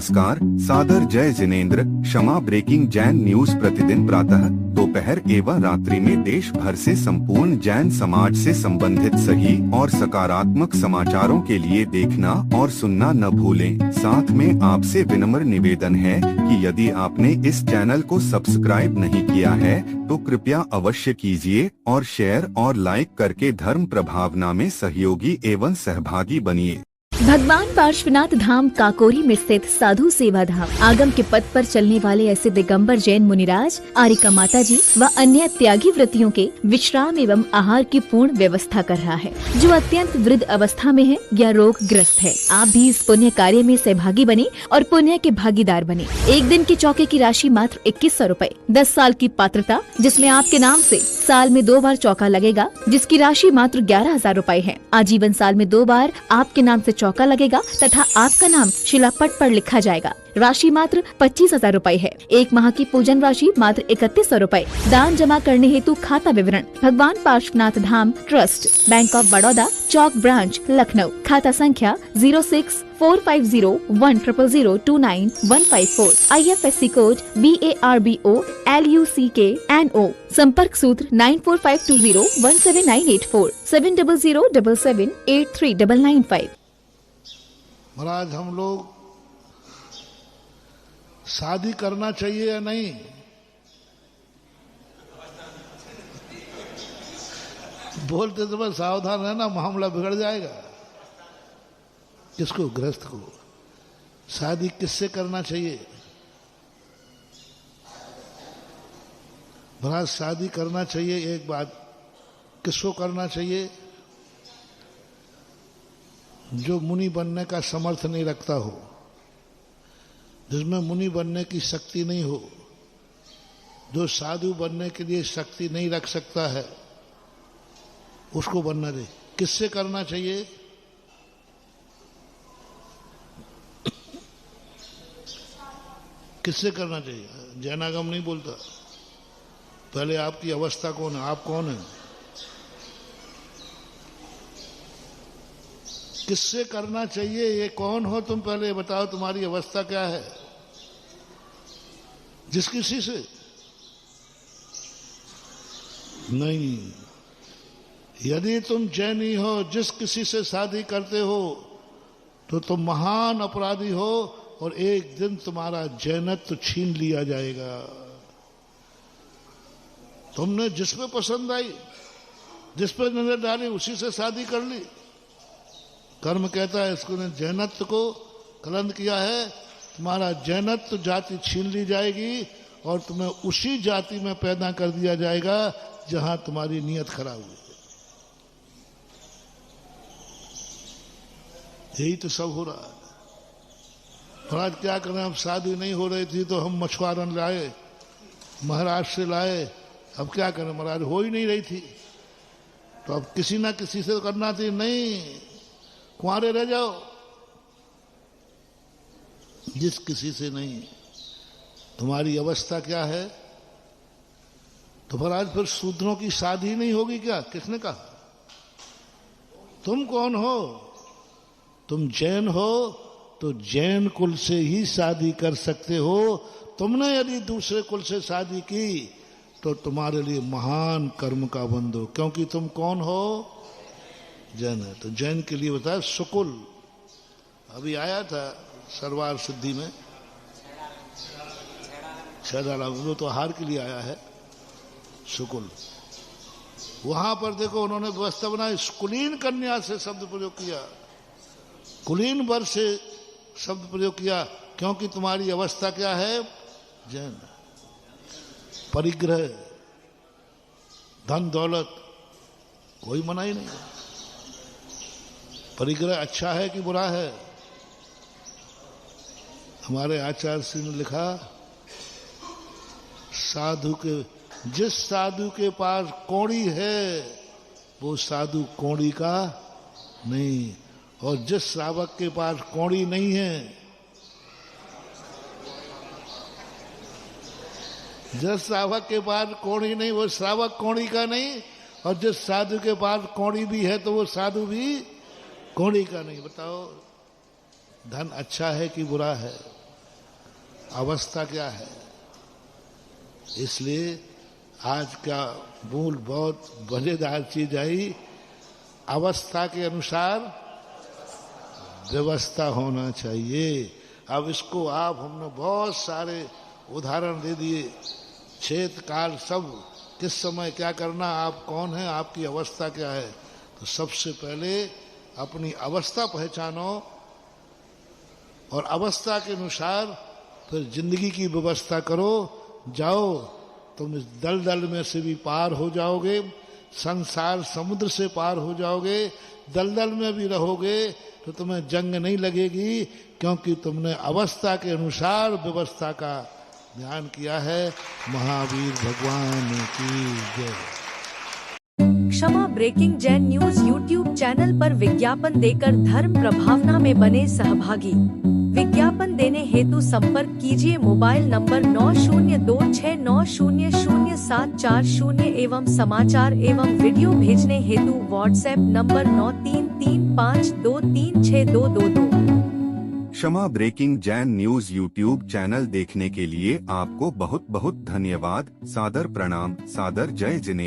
नमस्कार, सादर जय जिनेंद्र। क्षमा ब्रेकिंग जैन न्यूज प्रतिदिन प्रातः, दोपहर एवं रात्रि में देश भर से संपूर्ण जैन समाज से संबंधित सही और सकारात्मक समाचारों के लिए देखना और सुनना न भूलें। साथ में आपसे विनम्र निवेदन है कि यदि आपने इस चैनल को सब्सक्राइब नहीं किया है तो कृपया अवश्य कीजिए और शेयर और लाइक करके धर्म प्रभावना में सहयोगी एवं सहभागी बनिए। भगवान पार्श्वनाथ धाम काकोरी में स्थित साधु सेवा धाम आगम के पथ पर चलने वाले ऐसे दिगंबर जैन मुनिराज, आरिका माता जी व अन्य त्यागी व्रतियों के विश्राम एवं आहार की पूर्ण व्यवस्था कर रहा है, जो अत्यंत वृद्ध अवस्था में है या रोग ग्रस्त है। आप भी इस पुण्य कार्य में सहभागी बने और पुण्य के भागीदार बने। एक दिन के चौके की राशि मात्र 2100 रूपए। 10 साल की पात्रता, जिसमें आपके नाम से साल में 2 बार चौका लगेगा, जिसकी राशि मात्र 11,000 रूपए है। आजीवन साल में 2 बार आपके नाम से चौका लगेगा तथा आपका नाम शिलापट पर लिखा जाएगा। राशि मात्र 25,000 रूपए है। 1 माह की पूजन राशि मात्र 3100 रूपए। दान जमा करने हेतु खाता विवरण Bhagwan Parshvanath Dham trust, bank of Baroda, Chowk branch, Lucknow. खाता संख्या 06450100295154। IFSC code BARBO LUCKNO। संपर्क सूत्र 9452017984 7007783995। महाराज, हम लोग शादी करना चाहिए या नहीं? बोलते तो बस सावधान रहना, मामला बिगड़ जाएगा। किसको? गृहस्थ को। शादी किससे करना चाहिए? महाराज, शादी करना चाहिए, एक बात, किसको करना चाहिए? जो मुनि बनने का समर्थ नहीं रखता हो, जिसमें मुनि बनने की शक्ति नहीं हो, जो साधु बनने के लिए शक्ति नहीं रख सकता है, उसको बनना चाहिए। किससे करना चाहिए? किससे करना चाहिए? जैनागम नहीं बोलता। पहले आपकी अवस्था कौन है? आप कौन है? किससे करना चाहिए? ये कौन हो तुम? पहले बताओ, तुम्हारी अवस्था क्या है? जिस किसी से नहीं। यदि तुम जैनी हो, जिस किसी से शादी करते हो तो तुम महान अपराधी हो और एक दिन तुम्हारा जैनत्व छीन लिया जाएगा। तुमने जिस पे पसंद आई, जिस पे नजर डाली, उसी से शादी कर ली। कर्म कहता है इसको ने जैनत्व को कलंक किया है, तुम्हारा जैनत्व जाति छीन ली जाएगी और तुम्हें उसी जाति में पैदा कर दिया जाएगा जहां तुम्हारी नीयत खराब हुई। यही तो सब हो रहा है। महाराज, क्या करें? अब शादी नहीं हो रही थी तो हम मछुआरन लाए, महाराष्ट्र से लाए। अब क्या करें महाराज? हो ही नहीं रही थी तो अब किसी ना किसी से करना थी। नहीं, कुंवारे रह जाओ, जिस किसी से नहीं। तुम्हारी अवस्था क्या है? तो महाराज, फिर शूद्रों की शादी नहीं होगी क्या? किसने कहा? तुम कौन हो? तुम जैन हो तो जैन कुल से ही शादी कर सकते हो। तुमने यदि दूसरे कुल से शादी की तो तुम्हारे लिए महान कर्म का बंध हो, क्योंकि तुम कौन हो? जैन है। तो जैन के लिए बताया सुकुल। अभी आया था सरवार सिद्धि में, छेड़ा, वो तो हार के लिए आया है सुकुल। वहां पर देखो उन्होंने व्यवस्था बनाई, कुलीन कन्या से शब्द प्रयोग किया, कुलीन वर से शब्द प्रयोग किया, क्योंकि तुम्हारी अवस्था क्या है? जैन। परिग्रह, धन दौलत कोई मना ही नहीं। परिग्रह अच्छा है कि बुरा है? हमारे आचार्य श्री ने लिखा, साधु के, जिस साधु के पास कौड़ी है वो साधु कौड़ी का नहीं, और जिस श्रावक के पास कौड़ी नहीं है, जिस श्रावक के पास कौड़ी नहीं वो श्रावक कौड़ी का नहीं, और जिस साधु के पास कौड़ी भी है तो वो साधु भी कौड़ी का नहीं। बताओ, धन अच्छा है कि बुरा है? अवस्था क्या है। इसलिए आज का मूल बहुत मजेदार चीज आई, अवस्था के अनुसार व्यवस्था होना चाहिए। अब इसको आप हमने बहुत सारे उदाहरण दे दिए, क्षेत्र काल सब, किस समय क्या करना, आप कौन है, आपकी अवस्था क्या है। तो सबसे पहले अपनी अवस्था पहचानो और अवस्था के अनुसार फिर जिंदगी की व्यवस्था करो। जाओ, तुम इस दलदल में से भी पार हो जाओगे, संसार समुद्र से पार हो जाओगे। दलदल में भी रहोगे तो तुम्हें जंग नहीं लगेगी, क्योंकि तुमने अवस्था के अनुसार व्यवस्था का ध्यान किया है। महावीर भगवान की जय। Kshama breaking Jain news YouTube channel पर विज्ञापन देकर धर्म प्रभावना में बने सहभागी। विज्ञापन देने हेतु संपर्क कीजिए मोबाइल नंबर 9026900740 एवं समाचार एवं वीडियो भेजने हेतु WhatsApp number 9335236222। Kshama breaking Jain news YouTube channel देखने के लिए आपको बहुत बहुत धन्यवाद। सादर प्रणाम, सादर जय जिनेंद्र।